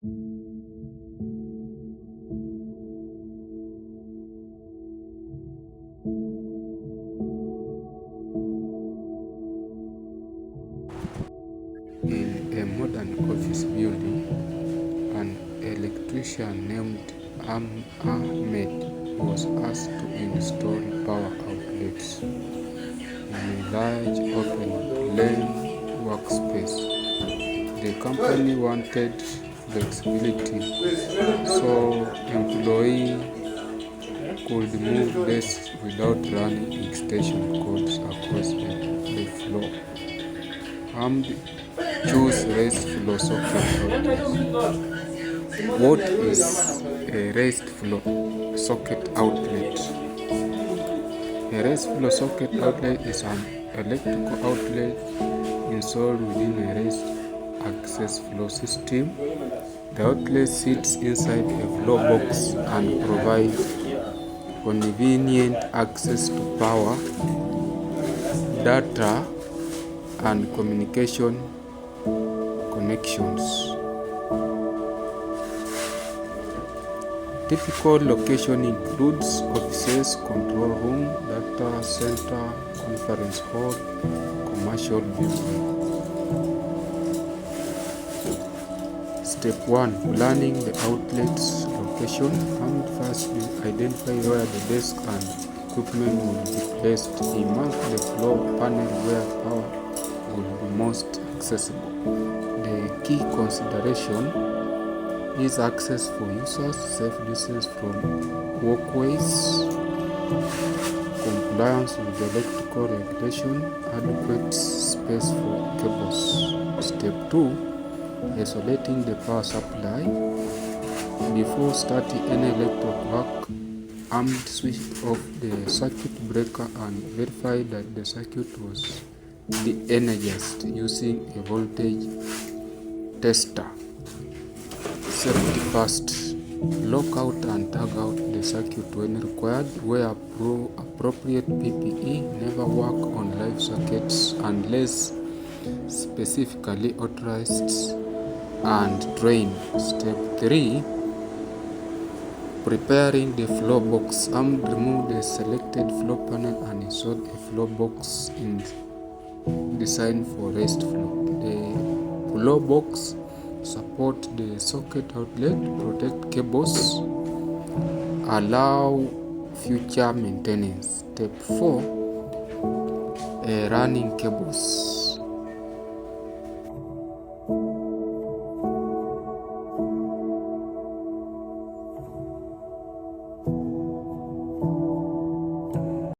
In a modern office building, an electrician named Ahmed was asked to install power outlets in a large open-plan workspace. The company wanted flexibility so employees could move desks without running extension cords across the floor. Ahmed chose raised floor socket outlet. What is a raised floor socket outlet? A raised floor socket outlet is an electrical outlet installed within a raised access floor system. The outlet sits inside a floor box and provides convenient access to power, data, and communication connections. Typical location includes offices, control room, data center, conference hall, commercial building. Step 1. Planning the outlet's location. Ahmed first identify where the desk and equipment will be placed. He marked the floor panel where power will be most accessible. The key consideration is access for users, safe distance from walkways, compliance with electrical regulation, adequate space for cables. Step 2. Isolating the power supply. Before starting any electrical work, Ahmed switched off the circuit breaker and verified that the circuit was de-energized using a voltage tester. Safety first. Lock out and tag out the circuit when required. Wear appropriate PPE. Never work on live circuits unless specifically authorized and trained. Step 3. Preparing the floor box. Ahmed removed the selected floor panel and installed a floor box designed for raised floor. The floor box support the socket outlet, protect cables, allow future maintenance. Step 4. Running cables.